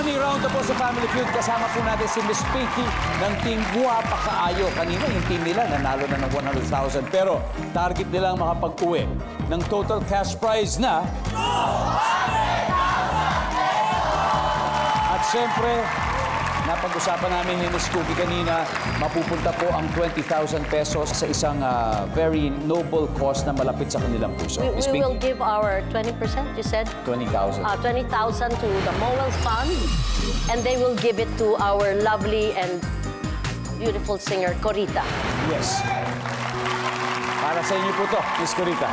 Opening round na po sa Family Feud. Kasama po natin si Miss Pinky ng Team Guwapa Kaayo. Kanina yung team nila nanalo na ng 100,000. Pero target nilang makapag-uwi ng total cash prize na... At syempre, napag-usapan namin ni Miss Cookie kanina, mapupunta po ang 20,000 pesos sa isang very noble cause na malapit sa kanilang puso. Miss We will Pinky, give our 20%, you said? 20,000. 20,000 to the Mowell Fund. And they will give it to our lovely and beautiful singer, Corita. Yes. Para sa inyo po to, Miss Corita.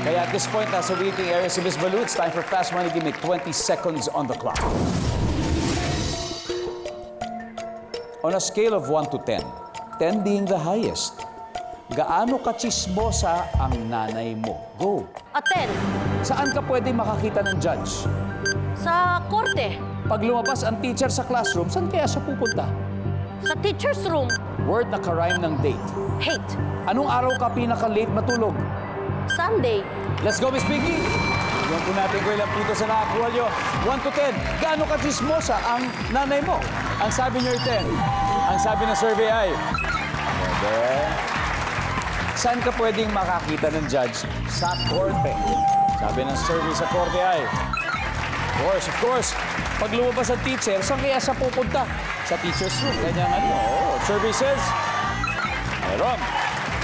Kaya at this point, nasa waiting area si Miss Balu. It's time for Fast Money. Give me 20 seconds on the clock. On a scale of 1 to 10, 10 being the highest, gaano ka-chismosa ang nanay mo? Go! A 10, Saan ka pwede makakita ng judge? sa korte, Pag lumabas ang teacher sa classroom, saan kaya siya pupunta? sa teacher's room, Word na ka-rhyme ng date. hate, Anong araw ka pinaka-late matulog? Sunday, Let's go, Miss Pinky! Iwan po natin ko ilang puntos sa nakakuha nyo. 1 to 10, gaano ka-chismosa ang nanay mo? Ang sabi nyo ay 10. Ang sabi ng survey ay... Pwede. Saan ka pwedeng makakita ng judge? Sa korte. Sabi ng survey sa korte ay... Of course. Pag lumabas ang teacher, saan kaya siya pupunta? Sa teacher's room. Ganyan ano. Survey says... Meron.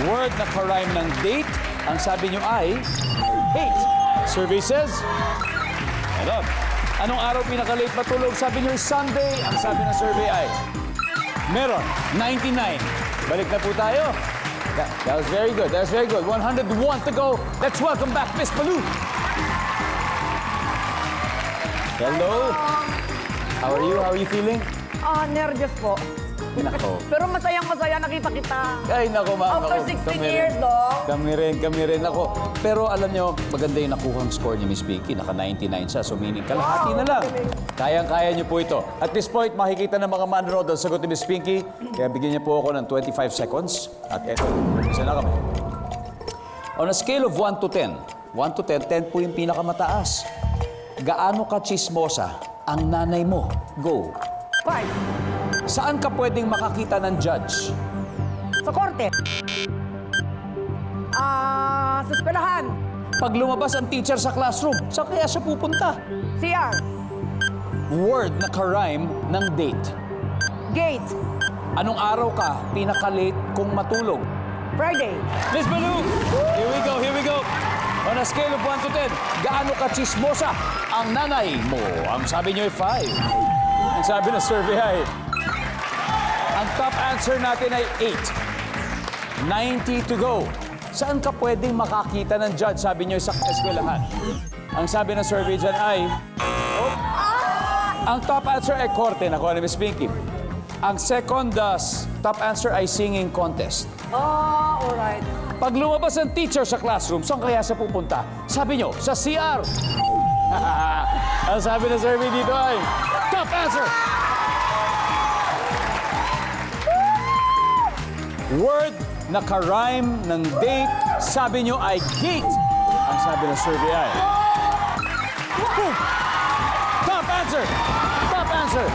Word na ka-rhyme ng date. Ang sabi nyo ay... hate. Survey says... Meron. Anong araw pinaka-late matulog? Sabi nyo Sunday. Ang sabi ng survey ay... Meron. 99. Balik na po tayo. That was very good. That was very good. 101 to go. Let's welcome back Miss Balu. Hello. How are you? How are you feeling? Nervous po. Nako. Pero masayang-masaya nakita kita. Ay, nako, ma'am. After Nako, 16 years, no? Kami rin. Ako. Pero alam nyo, maganda yung nakuhang score ni Miss Pinky. Naka 99 siya, so meaning kalahati na lang. Kayang-kaya nyo po ito. At this point, makikita ng mga manonood ang sagot ni Miss Pinky. Kaya bigyan niyo po ako ng 25 seconds. At eto, isa na kami. On a scale of 1 to 10, 1 to 10, 10 po yung pinakamataas. Gaano ka chismosa ang nanay mo? Go. 5. Saan ka pwedeng makakita ng judge? Sa korte. Sa eskwelahan. Pag lumabas ang teacher sa classroom, saan kaya siya pupunta? CR. Word na ka-rhyme ng date. Gate. Anong araw ka pinaka-late kung matulog? Friday. Miss Balu! Here we go. On a scale of 1 to 10, gaano ka chismosa ang nanay mo? Ang sabi niyo ay 5. Ang sabi ng survey ay... Ang top answer natin ay 8. 90 to go. Saan ka pwedeng makakita ng judge? Sabi niyo sa eskwelahan. Ang sabi ng survey dyan ay... Ang top answer ay korte. Nakuha ni Miss Pinky. Ang second top answer ay singing contest. Alright. Pag lumabas ang teacher sa classroom, saan kaya siya pupunta? Sabi nyo, sa CR. Ang sabi ng survey dito ay... Top answer! Word na ka-rhyme ng date, sabi nyo ay gate. Ang sabi ng survey ay... Top answer! Top answer!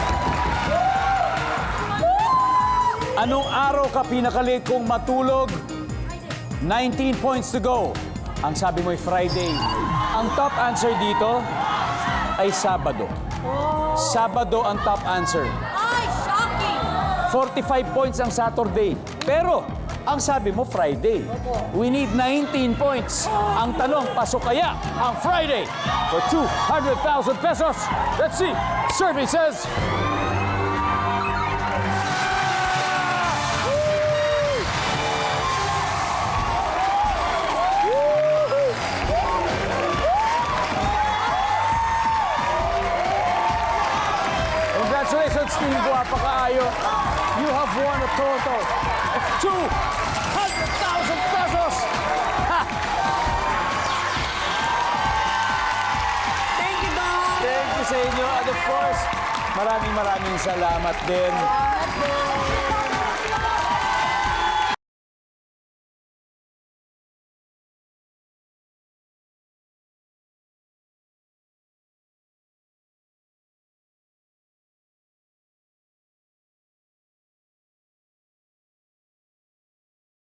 Anong araw ka pinaka-late kung matulog? 19 points to go. Ang sabi mo ay Friday. Ang top answer dito ay Sabado. Sabado ang top answer. Ay, shocking! 45 points ang Saturday. Pero, ang sabi mo, Friday. We need 19 points. Ang tanong, pasok kaya ang Friday for 200,000 pesos? Let's see. Survey says... Congratulations, Team Guwapa Kaayo. You have won a total of 200,000 pesos. Ha! Thank you, Doc. Thank you sa inyo. And of course, maraming salamat din.